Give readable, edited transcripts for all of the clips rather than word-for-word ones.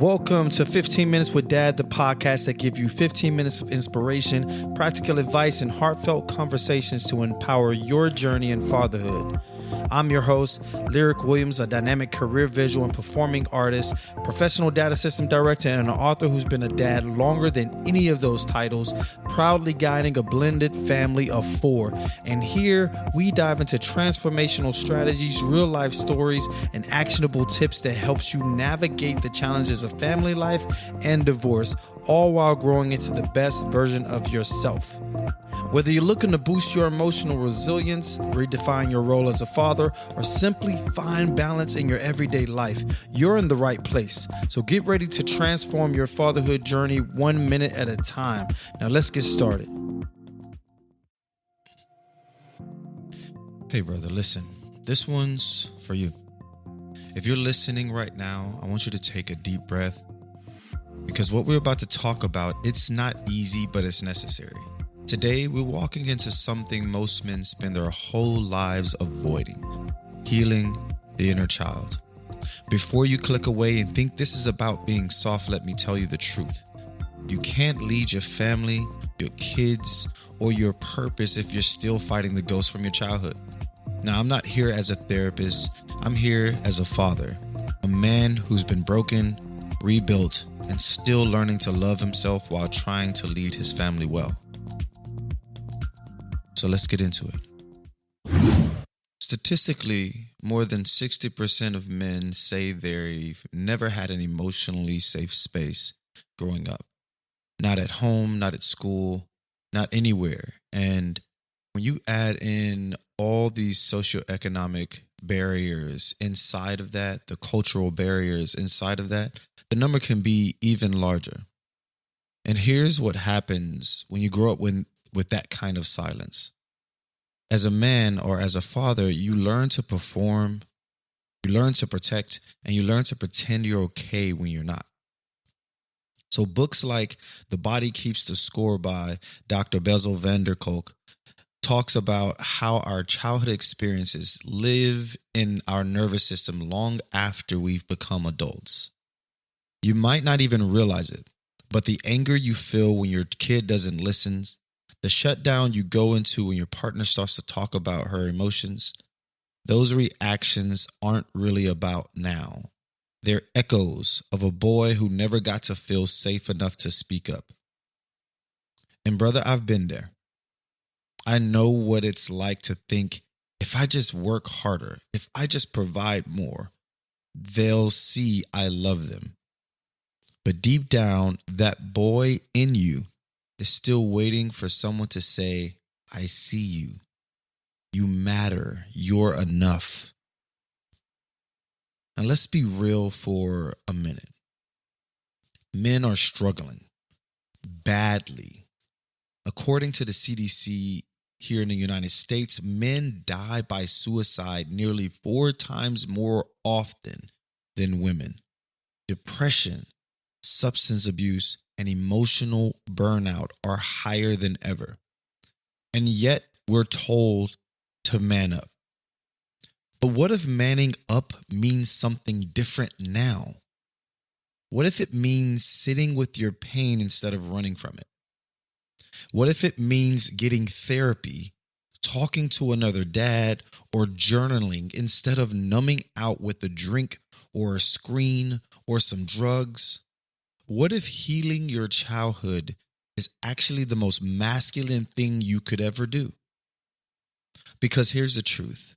Welcome to 15 Minutes with Dad, the podcast that gives you 15 minutes of inspiration, practical advice, and heartfelt conversations to empower your journey in fatherhood. I'm your host, Lirec Williams, a dynamic career visual and performing artist, professional data system director, and an author who's been a dad longer than any of those titles, proudly guiding a blended family of 4. And here we dive into transformational strategies, real life stories, and actionable tips that helps you navigate the challenges of family life and divorce, all while growing into the best version of yourself. Whether you're looking to boost your emotional resilience, redefine your role as a father, or simply find balance in your everyday life, you're in the right place. So get ready to transform your fatherhood journey 1 minute at a time. Now let's get started. Hey brother, listen, this one's for you. If you're listening right now, I want you to take a deep breath, because what we're about to talk about, it's not easy, but it's necessary. Today, we're walking into something most men spend their whole lives avoiding: healing the inner child. Before you click away and think this is about being soft, let me tell you the truth. You can't lead your family, your kids, or your purpose if you're still fighting the ghosts from your childhood. Now, I'm not here as a therapist. I'm here as a father, a man who's been broken, rebuilt, and still learning to love himself while trying to lead his family well. So let's get into it. Statistically, more than 60% of men say they've never had an emotionally safe space growing up. Not at home, not at school, not anywhere. And when you add in all these socioeconomic barriers inside of that, the cultural barriers inside of that, the number can be even larger. And here's what happens when you grow up with that kind of silence. As a man or as a father, you learn to perform, you learn to protect, and you learn to pretend you're okay when you're not. So books like The Body Keeps the Score by Dr. Bessel Kolk talks about how our childhood experiences live in our nervous system long after we've become adults. You might not even realize it, but the anger you feel when your kid doesn't listen, the shutdown you go into when your partner starts to talk about her emotions, those reactions aren't really about now. They're echoes of a boy who never got to feel safe enough to speak up. And brother, I've been there. I know what it's like to think, if I just work harder, if I just provide more, they'll see I love them. But deep down, that boy in you is still waiting for someone to say, I see you. You matter. You're enough. Now let's be real for a minute. Men are struggling badly. According to the CDC here in the United States, men die by suicide nearly 4 times more often than women. Depression, substance abuse, and emotional burnout are higher than ever. And yet we're told to man up. But what if manning up means something different now? What if it means sitting with your pain instead of running from it? What if it means getting therapy, talking to another dad, or journaling instead of numbing out with a drink or a screen or some drugs? What if healing your childhood is actually the most masculine thing you could ever do? Because here's the truth.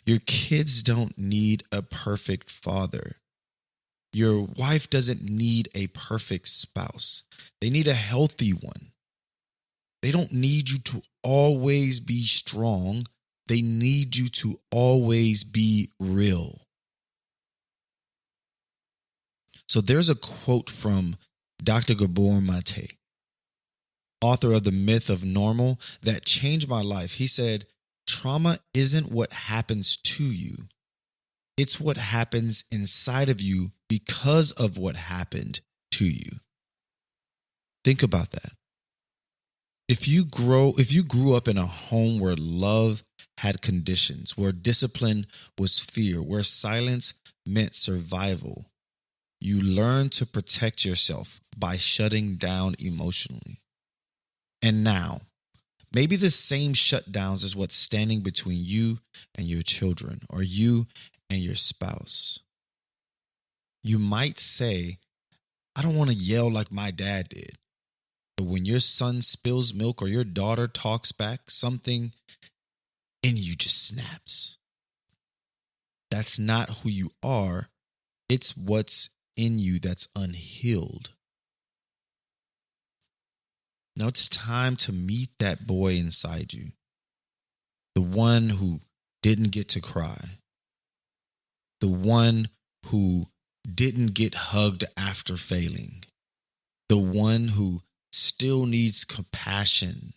Your kids don't need a perfect father. Your wife doesn't need a perfect spouse. They need a healthy one. They don't need you to always be strong. They need you to always be real. So there's a quote from Dr. Gabor Maté, author of The Myth of Normal, that changed my life. He said, trauma isn't what happens to you. It's what happens inside of you because of what happened to you. Think about that. If you grew up in a home where love had conditions, where discipline was fear, where silence meant survival, you learn to protect yourself by shutting down emotionally. And now, maybe the same shutdowns is what's standing between you and your children, or you and your spouse. You might say, I don't want to yell like my dad did. But when your son spills milk or your daughter talks back, something in you just snaps. That's not who you are. It's what's in you that's unhealed. Now it's time to meet that boy inside you. The one who didn't get to cry. The one who didn't get hugged after failing. The one who still needs compassion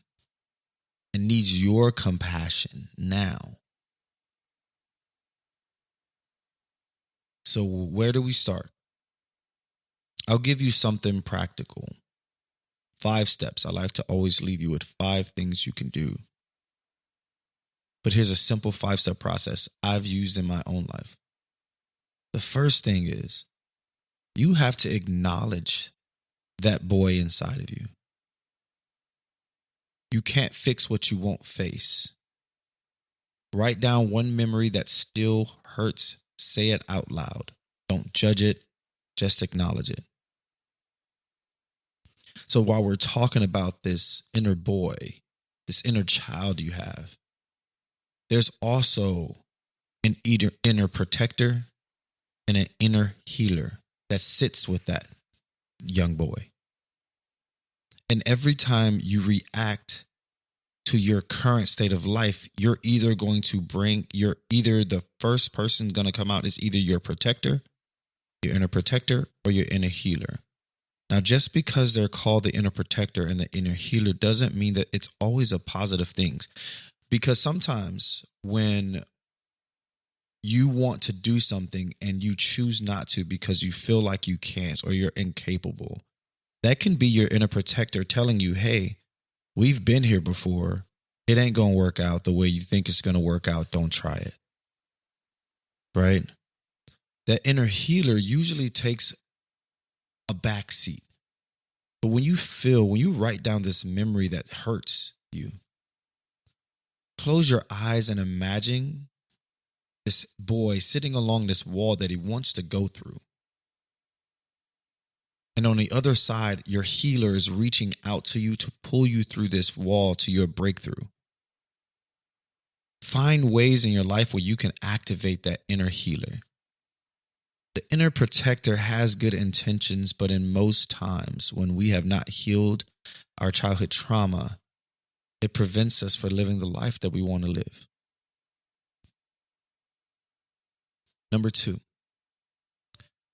and needs your compassion now. So where do we start? I'll give you something practical. 5 steps. I like to always leave you with 5 things you can do. But here's a simple 5-step process I've used in my own life. The first thing is you have to acknowledge that boy inside of you. You can't fix what you won't face. Write down one memory that still hurts. Say it out loud. Don't judge it. Just acknowledge it. So while we're talking about this inner boy, this inner child you have, there's also an inner protector and an inner healer that sits with that young boy. And every time you react to your current state of life, you're either the first person going to come out is either your protector, your inner protector, or your inner healer. Now, just because they're called the inner protector and the inner healer doesn't mean that it's always a positive thing. Because sometimes when you want to do something and you choose not to because you feel like you can't or you're incapable, that can be your inner protector telling you, hey, we've been here before. It ain't going to work out the way you think it's going to work out. Don't try it. Right? That inner healer usually takes a back seat. But when you write down this memory that hurts you, close your eyes and imagine this boy sitting along this wall that he wants to go through. And on the other side, your healer is reaching out to you to pull you through this wall to your breakthrough. Find ways in your life where you can activate that inner healer. The inner protector has good intentions, but in most times when we have not healed our childhood trauma, it prevents us from living the life that we want to live. Number 2,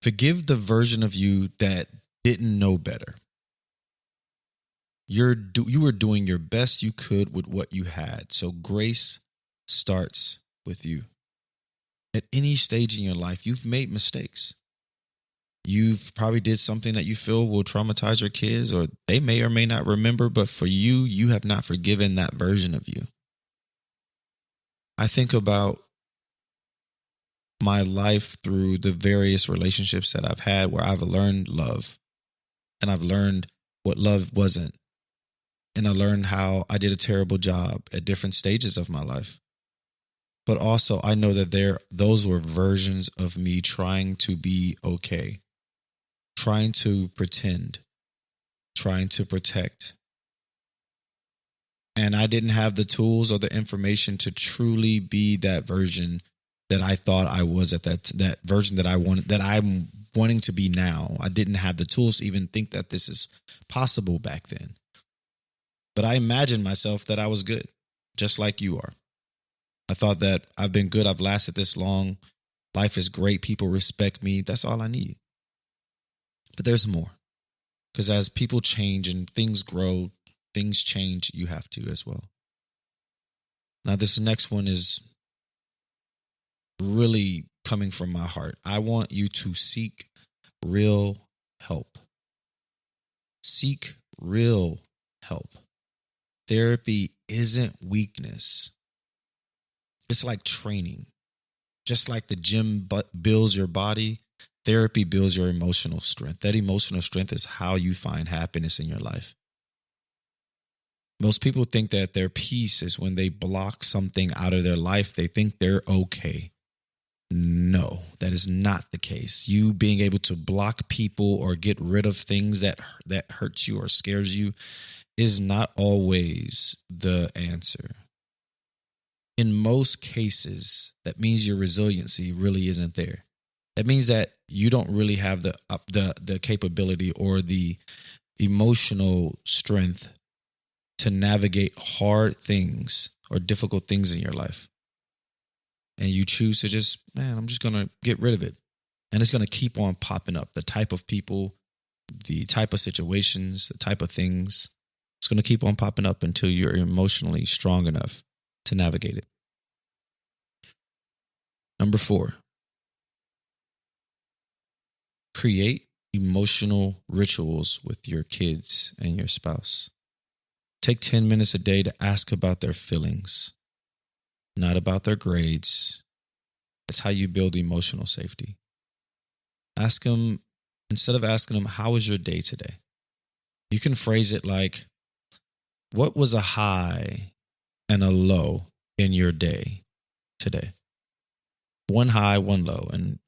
forgive the version of you that didn't know better. You were doing your best you could with what you had. So grace starts with you. At any stage in your life, you've made mistakes. You've probably did something that you feel will traumatize your kids, or they may or may not remember, but for you, you have not forgiven that version of you. I think about my life through the various relationships that I've had where I've learned love, and I've learned what love wasn't. And I learned how I did a terrible job at different stages of my life. But also I know that those were versions of me trying to be okay, trying to pretend, trying to protect. And I didn't have the tools or the information to truly be that version that I thought I was at that version that I'm wanting to be now. I didn't have the tools to even think that this is possible back then. But I imagined myself that I was good, just like you are. I thought that I've been good. I've lasted this long. Life is great. People respect me. That's all I need. But there's more. Because as people change and things grow, things change. You have to as well. Now, this next one is really coming from my heart. I want you to seek real help. Seek real help. Therapy isn't weakness. It's like training. Just like the gym builds your body, Therapy builds your emotional strength. That emotional strength is how you find happiness in your life. Most people think that their peace is when they block something out of their life. They think they're okay. No, that is not the case. You being able to block people or get rid of things that hurts you or scares you is not always the answer. In most cases, that means your resiliency really isn't there. That means that you don't really have the capability or the emotional strength to navigate hard things or difficult things in your life. And you choose to I'm just going to get rid of it. And it's going to keep on popping up. The type of people, the type of situations, the type of things, it's going to keep on popping up until you're emotionally strong enough to navigate it. Number 4, create emotional rituals with your kids and your spouse. Take 10 minutes a day to ask about their feelings, not about their grades. That's how you build emotional safety. Ask them, instead of asking them, how was your day today? You can phrase it like, what was a high and a low in your day today? One high, one low. And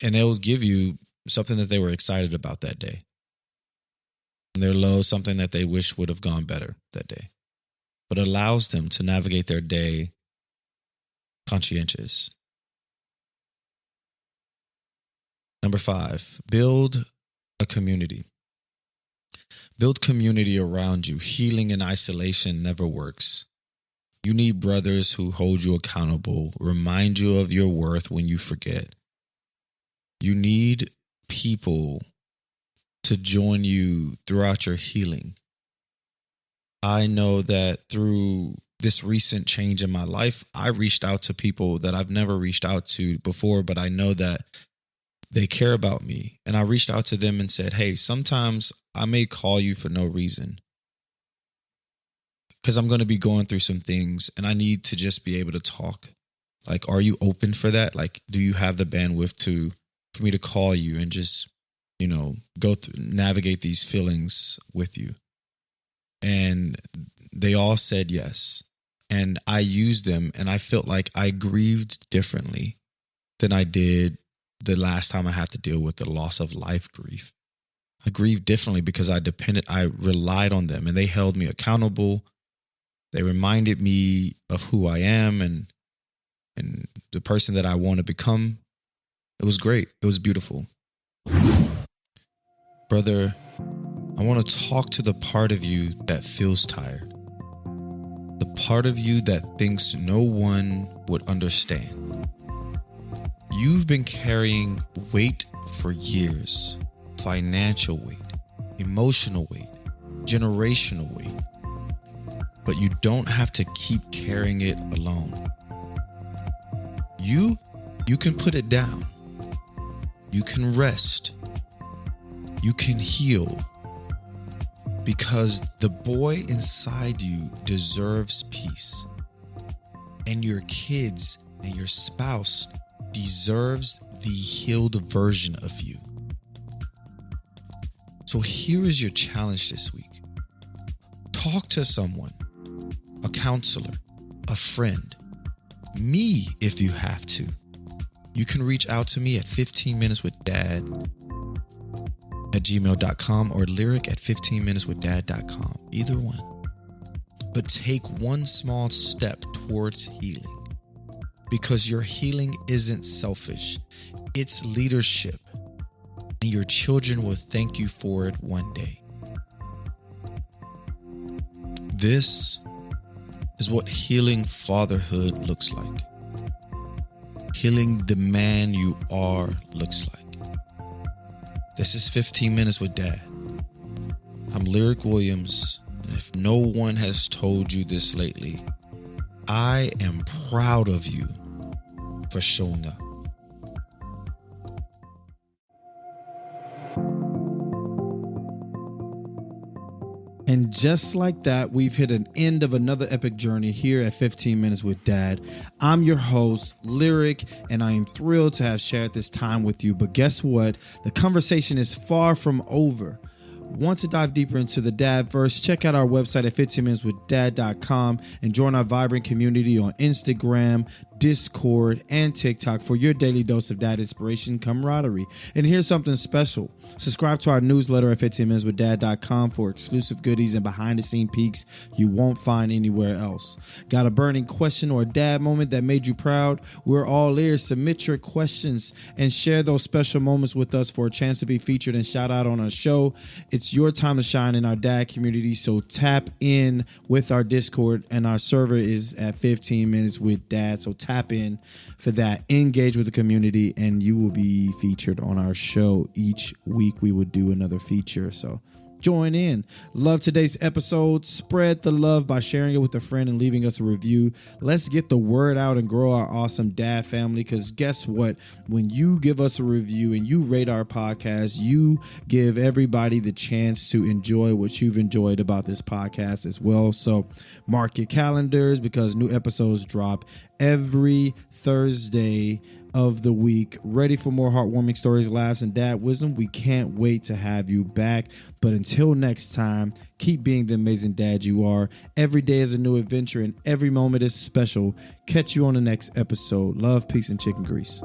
they'll give you something that they were excited about that day. And their low, something that they wish would have gone better that day. But allows them to navigate their day conscientious. Number 5, build a community. Build community around you. Healing in isolation never works. You need brothers who hold you accountable, remind you of your worth when you forget. You need people to join you throughout your healing. I know that through this recent change in my life, I reached out to people that I've never reached out to before, but I know that they care about me. And I reached out to them and said, hey, sometimes I may call you for no reason because I'm going to be going through some things and I need to just be able to talk. Like, are you open for that? Like, do you have the bandwidth for me to call you and just, navigate these feelings with you? And they all said yes. And I used them and I felt like I grieved differently than I did the last time I had to deal with the loss of life grief. I grieved differently because I relied on them and they held me accountable. They reminded me of who I am and the person that I want to become. It was great. It was beautiful. Brother, I want to talk to the part of you that feels tired. The part of you that thinks no one would understand. You've been carrying weight for years. Financial weight, emotional weight, generational weight. But you don't have to keep carrying it alone. You can put it down. You can rest. You can heal. Because the boy inside you deserves peace. And your kids and your spouse deserves the healed version of you. So here is your challenge this week. Talk to someone, a counselor, a friend, me if you have to. You can reach out to me at 15minuteswithdad@gmail.com or Lirec@15minuteswithdad.com. Either one. But take one small step towards healing. Because your healing isn't selfish. It's leadership. And your children will thank you for it one day. This is what healing fatherhood looks like. Healing the man you are looks like. This is 15 Minutes with Dad. I'm Lirec Williams, and if no one has told you this lately, I am proud of you for showing up. And just like that, we've hit an end of another epic journey here at 15 Minutes with Dad. I'm your host, Lirec, and I am thrilled to have shared this time with you. But guess what? The conversation is far from over. Want to dive deeper into the Dadverse? Check out our website at 15minuteswithdad.com and join our vibrant community on Instagram, Discord, and TikTok for your daily dose of dad inspiration camaraderie. And here's something special. Subscribe to our newsletter at 15minuteswithdad.com for exclusive goodies and behind-the-scenes peeks you won't find anywhere else. Got a burning question or a dad moment that made you proud? We're all ears. Submit your questions and share those special moments with us for a chance to be featured and shout out on our show. It's your time to shine in our dad community, so tap in with our Discord, and our server is at 15 Minutes with Dad. So tap in for that, engage with the community, and you will be featured on our show. Each week we will do another feature, so join in. Love today's episode. Spread the love by sharing it with a friend and leaving us a review. Let's get the word out and grow our awesome dad family, because guess what? When you give us a review and you rate our podcast, you give everybody the chance to enjoy what you've enjoyed about this podcast as well. So mark your calendars, because new episodes drop every Thursday of the week. Ready for more heartwarming stories, laughs, and dad wisdom? We can't wait to have you back. But until next time, keep being the amazing dad you are. Every day is a new adventure and every moment is special. Catch you on the next episode. Love, peace, and chicken grease.